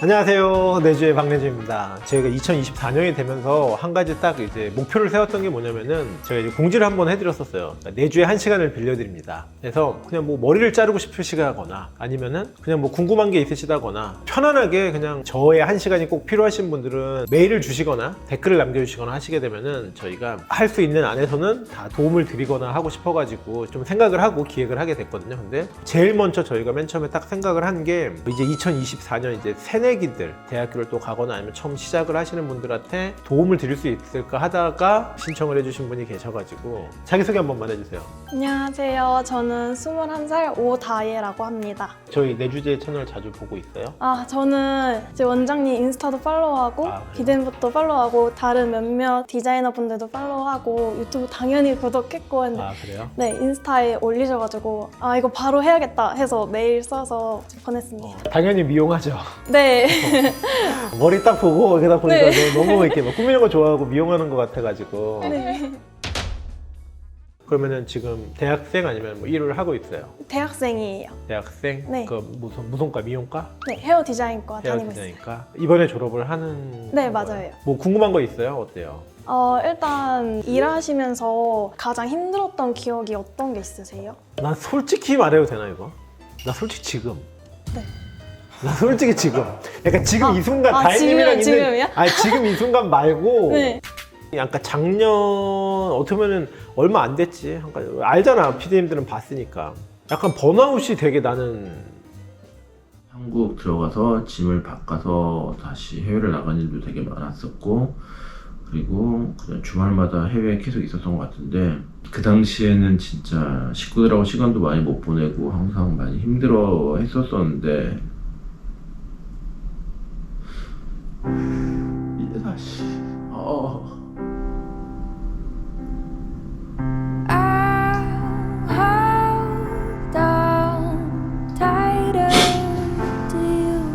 안녕하세요. 내주의 박내주입니다. 저희가 2024년이 되면서 한 가지 딱 이제 목표를 세웠던 게 뭐냐면은 제가 이제 공지를 한번 해드렸었어요. 그러니까 내주에 1시간을 빌려드립니다. 그래서 그냥 뭐 머리를 자르고 싶으시거나 아니면은 그냥 뭐 궁금한 게 있으시다거나 편안하게 그냥 저의 1시간이 꼭 필요하신 분들은 메일을 주시거나 댓글을 남겨주시거나 하시게 되면은 저희가 할 수 있는 안에서는 다 도움을 드리거나 하고 싶어가지고 좀 생각을 하고 기획을 하게 됐거든요. 근데 제일 먼저 저희가 맨 처음에 딱 생각을 한 게 이제 2024년 이제 새내기들 대학교를 또 가거나 아니면 처음 시작을 하시는 분들한테 도움을 드릴 수 있을까 하다가 신청을 해주신 분이 계셔가지고 자기소개 한 번만 해주세요. 안녕하세요. 저는 21살 오다예라고 합니다. 저희 내주제 채널 자주 보고 있어요? 저는 이제 원장님 인스타도 팔로우하고 기댄부도 팔로우하고 다른 몇몇 디자이너 분들도 팔로우하고 유튜브 당연히 구독했고 했는데 그래요? 네, 인스타에 올리셔가지고 이거 바로 해야겠다 해서 메일 써서 보냈습니다. 당연히 미용하죠. 네. 머리 딱 보고 여기다 보니까 네. 너무 이렇게 막 꾸미는 거 좋아하고 미용하는 것 같아가지고. 네. 그러면은 지금 대학생 아니면 뭐 일을 하고 있어요? 대학생이에요. 대학생? 네. 그 무슨과 미용과? 네, 헤어 디자인과 헤어 다니고 있어요. 디자인과? 이번에 졸업을 하는 네, 거예요? 맞아요. 뭐 궁금한 거 있어요? 어때요? 일단 일하시면서 가장 힘들었던 기억이 어떤 게 있으세요? 난 솔직히 말해도 되나 이거? 나 솔직히 지금. 네. 나 솔직히 지금. 약간 지금 이 순간 지금, 다혜님이랑 지금이요? 아니 지금 이 순간 말고. 네. 약간 작년 어떻게 보면은 얼마 안 됐지. 알잖아. PD님들은 봤으니까. 약간 번아웃이 되게 나는. 한국 들어가서 짐을 바꿔서 다시 해외를 나간 일도 되게 많았었고, 그리고 그냥 주말마다 해외에 계속 있었던 것 같은데, 그 당시에는 진짜 식구들하고 시간도 많이 못 보내고 항상 많이 힘들어 했었었는데, 이제 다시 Hold on tighter to you.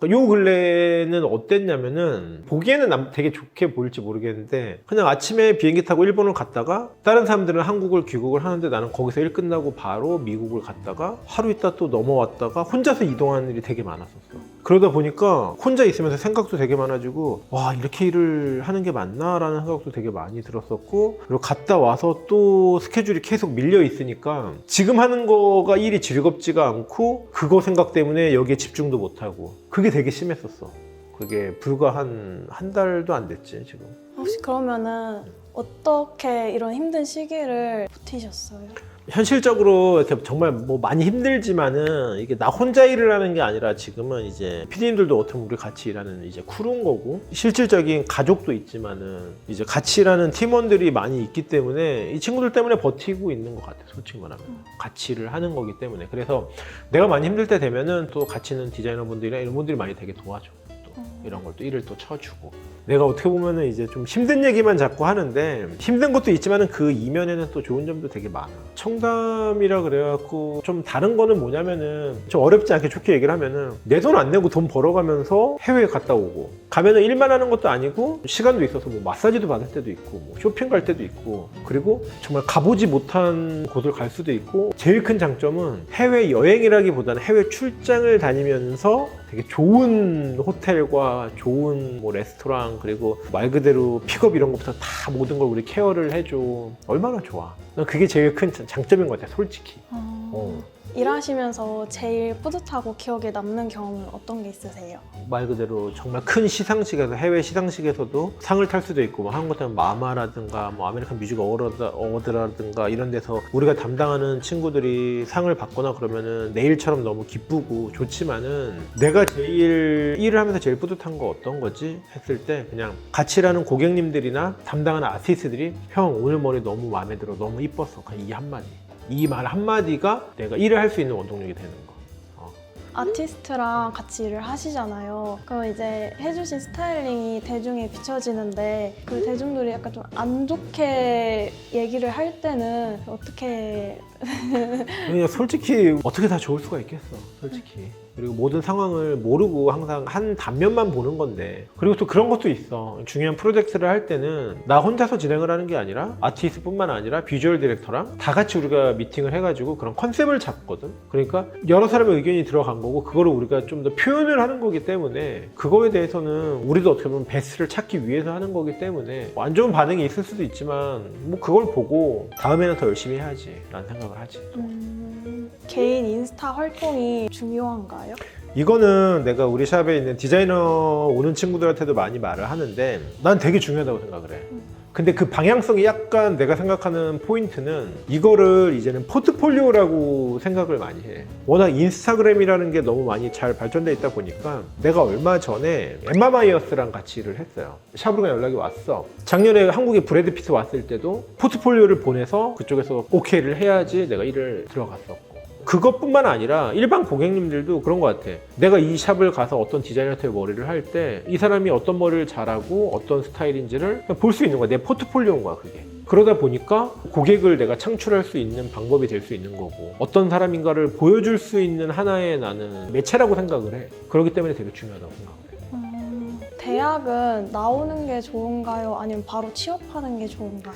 요 근래는 어땠냐면은 보기에는 되게 좋게 보일지 모르겠는데 그냥 아침에 비행기 타고 일본을 갔다가 다른 사람들은 한국을 귀국을 하는데 나는 거기서 일 끝나고 바로 미국을 갔다가 하루 있다 또 넘어왔다가 혼자서 이동하는 일이 되게 많았었어. 그러다 보니까 혼자 있으면서 생각도 되게 많아지고 와 이렇게 일을 하는 게 맞나 라는 생각도 되게 많이 들었었고 그리고 갔다 와서 또 스케줄이 계속 밀려 있으니까 지금 하는 거가 일이 즐겁지가 않고 그거 생각 때문에 여기에 집중도 못하고 그게 되게 심했었어. 그게 불과 한 달도 안 됐지 지금. 혹시 그러면은 어떻게 이런 힘든 시기를 버티셨어요? 현실적으로 이렇게 정말 뭐 많이 힘들지만은 이게 나 혼자 일을 하는 게 아니라 지금은 이제 PD님들도 어떻게 보면 우리 같이 일하는 이제 크루인 거고 실질적인 가족도 있지만은 이제 같이 일하는 팀원들이 많이 있기 때문에 이 친구들 때문에 버티고 있는 것 같아요. 솔직히 말하면 같이 일을 하는 거기 때문에 그래서 내가 많이 힘들 때 되면은 또 같이 있는 디자이너분들이나 이런 분들이 많이 되게 도와줘. 또 이런 걸 또 일을 또 쳐주고 내가 어떻게 보면은 이제 좀 힘든 얘기만 자꾸 하는데 힘든 것도 있지만은 그 이면에는 또 좋은 점도 되게 많아. 청담이라 그래갖고 좀 다른 거는 뭐냐면은 좀 어렵지 않게 좋게 얘기를 하면은 내 돈 안 내고 돈 벌어가면서 해외에 갔다 오고 가면은 일만 하는 것도 아니고 시간도 있어서 뭐 마사지도 받을 때도 있고 뭐 쇼핑 갈 때도 있고 그리고 정말 가보지 못한 곳을 갈 수도 있고 제일 큰 장점은 해외 여행이라기보다는 해외 출장을 다니면서 되게 좋은 호텔과 좋은 뭐 레스토랑 그리고 말 그대로 픽업 이런 것부터 다 모든 걸 우리 케어를 해줘. 얼마나 좋아. 난 그게 제일 큰 장점인 것 같아 솔직히. 일하시면서 제일 뿌듯하고 기억에 남는 경험은 어떤 게 있으세요? 말 그대로 정말 큰 시상식에서 해외 시상식에서도 상을 탈 수도 있고 뭐 한국 같으면 마마라든가 뭐 아메리칸 뮤직 어워드라든가 이런 데서 우리가 담당하는 친구들이 상을 받거나 그러면은 내일처럼 너무 기쁘고 좋지만은 내가 제일 일을 하면서 제일 뿌듯한 거 어떤 거지 했을 때 그냥 같이 일하는 고객님들이나 담당하는 아티스트들이 형 오늘 머리 너무 마음에 들어 너무 이뻤어 그냥 이 한마디 이 말 한마디가 내가 일을 할 수 있는 원동력이 되는 거. 아티스트랑 같이 일을 하시잖아요. 그럼 이제 해주신 스타일링이 대중에 비춰지는데 그 대중들이 약간 좀 안 좋게 얘기를 할 때는 어떻게 그냥 솔직히 어떻게 다 좋을 수가 있겠어 솔직히. 그리고 모든 상황을 모르고 항상 한 단면만 보는 건데, 그리고 또 그런 것도 있어. 중요한 프로젝트를 할 때는 나 혼자서 진행을 하는 게 아니라 아티스트뿐만 아니라 비주얼 디렉터랑 다 같이 우리가 미팅을 해가지고 그런 컨셉을 잡거든. 그러니까 여러 사람의 의견이 들어간 거고 그거를 우리가 좀 더 표현을 하는 거기 때문에 그거에 대해서는 우리도 어떻게 보면 베스트를 찾기 위해서 하는 거기 때문에 안 좋은 반응이 있을 수도 있지만 뭐 그걸 보고 다음에는 더 열심히 해야지 라는 생각을 하지. 개인 인스타 활동이 중요한가요? 이거는 내가 우리 샵에 있는 디자이너 오는 친구들한테도 많이 말을 하는데 난 되게 중요하다고 생각을 해. 근데 그 방향성이 약간 내가 생각하는 포인트는 이거를 이제는 포트폴리오라고 생각을 많이 해. 워낙 인스타그램이라는 게 너무 많이 잘 발전돼 있다 보니까 내가 얼마 전에 엠마 마이어스랑 같이 일을 했어요. 샵으로 연락이 왔어. 작년에 한국에 브래드 피트 왔을 때도 포트폴리오를 보내서 그쪽에서 오케이를 해야지 내가 일을 들어갔었고, 그것뿐만 아니라 일반 고객님들도 그런 것 같아. 내가 이 샵을 가서 어떤 디자이너한테 머리를 할 때 이 사람이 어떤 머리를 잘하고 어떤 스타일인지를 볼 수 있는 거야. 내 포트폴리오인 거야, 그게. 그러다 보니까 고객을 내가 창출할 수 있는 방법이 될 수 있는 거고, 어떤 사람인가를 보여줄 수 있는 하나의 나는 매체라고 생각을 해. 그렇기 때문에 되게 중요하다고 생각을 해. 대학은 나오는 게 좋은가요? 아니면 바로 취업하는 게 좋은가요?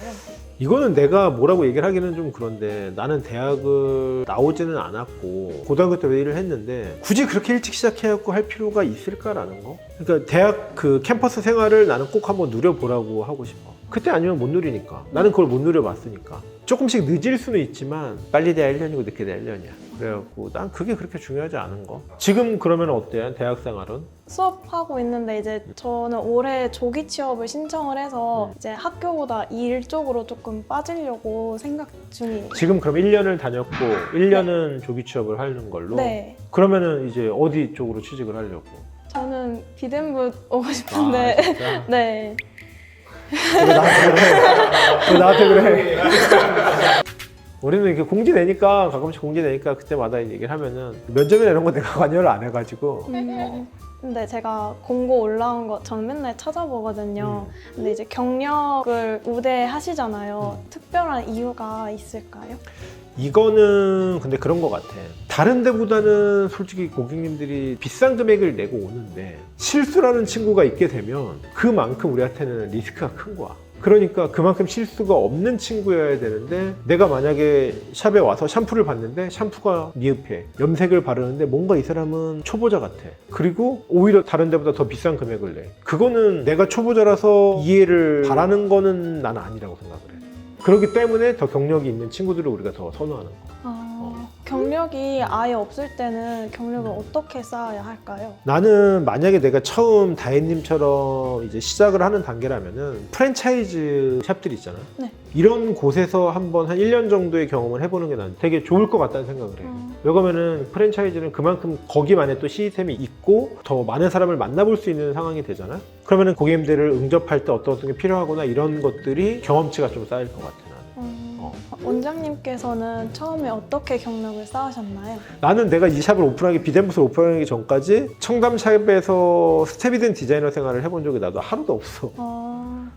이거는 내가 뭐라고 얘기를 하기는 좀 그런데, 나는 대학을 나오지는 않았고 고등학교 때 일을 했는데 굳이 그렇게 일찍 시작해갖고 할 필요가 있을까라는 거. 그러니까 대학 그 캠퍼스 생활을 나는 꼭 한번 누려보라고 하고 싶어. 그때 아니면 못 누리니까. 나는 그걸 못 누려봤으니까. 조금씩 늦을 수는 있지만 빨리 돼야 1년이고 늦게 돼야 1년이야. 그래갖고 난 그게 그렇게 중요하지 않은 거. 지금 그러면 어때요? 대학 생활은? 수업하고 있는데 이제 저는 올해 조기 취업을 신청을 해서 이제 학교보다 일 쪽으로 조금 빠지려고 생각 중이에요. 지금 그럼 1년을 다녔고 1년은 조기 취업을 하는 걸로? 네. 그러면은 이제 어디 쪽으로 취직을 하려고? 저는 비덴부 오고 싶은데. 아, 진짜? 네. 왜 나한테 그래? 왜 나한테 그래? 우리는 이렇게 공지 내니까, 가끔씩 공지 내니까 그때마다 얘기를 하면은 면접이나 이런 거 내가 관여를 안 해가지고. 근데 제가 공고 올라온 거 저는 맨날 찾아보거든요. 근데 이제 경력을 우대하시잖아요. 특별한 이유가 있을까요? 이거는 근데 그런 것 같아. 다른 데보다는 솔직히 고객님들이 비싼 금액을 내고 오는데 실수라는 친구가 있게 되면 그만큼 우리한테는 리스크가 큰 거야. 그러니까 그만큼 실수가 없는 친구여야 되는데, 내가 만약에 샵에 와서 샴푸를 봤는데 샴푸가 미흡해, 염색을 바르는데 뭔가 이 사람은 초보자 같아. 그리고 오히려 다른 데보다 더 비싼 금액을 내. 그거는 내가 초보자라서 이해를 바라는 거는 나는 아니라고 생각을 해. 그렇기 때문에 더 경력이 있는 친구들을 우리가 더 선호하는 거. 경력이 아예 없을 때는 경력을 어떻게 쌓아야 할까요? 나는 만약에 내가 처음 다혜님처럼 이제 시작을 하는 단계라면은 프랜차이즈 샵들이 있잖아. 네. 이런 곳에서 한번 한 1년 정도의 경험을 해보는 게 난 되게 좋을 것 같다는 생각을 해. 왜냐면은 프랜차이즈는 그만큼 거기만의 또 시스템이 있고 더 많은 사람을 만나볼 수 있는 상황이 되잖아. 그러면은 고객님들을 응접할 때 어떤 게 필요하거나 이런 것들이 경험치가 좀 쌓일 것 같아. 원장님께서는 처음에 어떻게 경력을 쌓으셨나요? 나는 내가 이 샵을 오픈하기, 비덴부스를 오픈하기 전까지 청담샵에서 스텝이든 디자이너 생활을 해본 적이 나도 하루도 없어.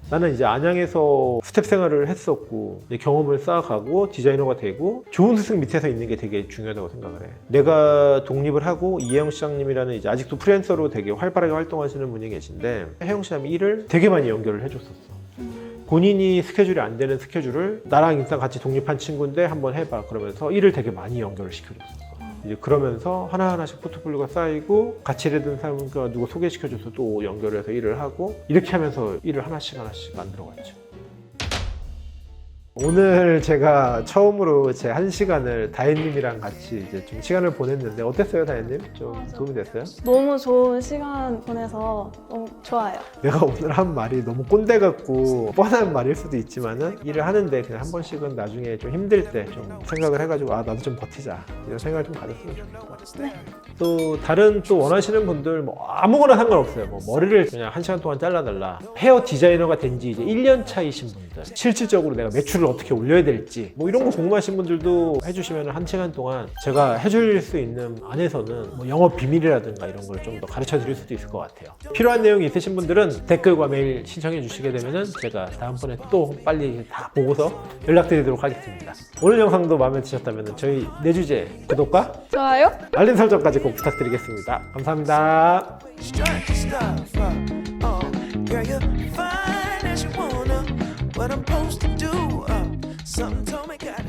나는 이제 안양에서 스텝 생활을 했었고 경험을 쌓아가고 디자이너가 되고 좋은 스승 밑에서 있는 게 되게 중요하다고 생각을 해. 내가 독립을 하고 이혜영 시장님이라는 이제 아직도 프리랜서로 되게 활발하게 활동하시는 분이 계신데, 혜영 시장님이 일을 되게 많이 연결을 해줬었어. 본인이 스케줄이 안 되는 스케줄을 나랑 일단 같이 독립한 친구인데 한번 해봐 그러면서 일을 되게 많이 연결을 시켜줬었어. 이제 그러면서 하나하나씩 포트폴리오가 쌓이고 같이 일하던 사람과 누구 소개시켜줘서 또 연결해서 일을 하고 이렇게 하면서 일을 하나씩 만들어갔죠. 오늘 제가 처음으로 제 1시간을 다혜님이랑 같이 이제 좀 시간을 보냈는데 어땠어요, 다혜님? 좀 도움이 됐어요? 너무 좋은 시간 보내서 너무 좋아요. 내가 오늘 한 말이 너무 꼰대 같고 뻔한 말일 수도 있지만은 일을 하는데 그냥 한 번씩은 나중에 좀 힘들 때 좀 생각을 해가지고 아 나도 좀 버티자 이런 생각을 좀 가졌으면 좋겠을 것 같아요. 네. 또 다른 또 원하시는 분들 뭐 아무거나 상관없어요. 뭐 머리를 그냥 1시간 동안 잘라달라. 헤어 디자이너가 된 지 이제 1년 차이신 분들, 실질적으로 내가 매출을 어떻게 올려야 될지 뭐 이런 거 궁금하신 분들도 해주시면 1시간 동안 제가 해줄 수 있는 안에서는 뭐 영업 비밀이라든가 이런 걸 좀 더 가르쳐 드릴 수도 있을 것 같아요. 필요한 내용이 있으신 분들은 댓글과 메일 신청해 주시게 되면은 제가 다음번에 또 빨리 다 보고서 연락드리도록 하겠습니다. 오늘 영상도 마음에 드셨다면 저희 내주제 구독과 좋아요? 알림 설정까지 꼭 부탁드리겠습니다. 감사합니다. Girl, you're fine as you wanna. What I'm supposed to do? Something told me got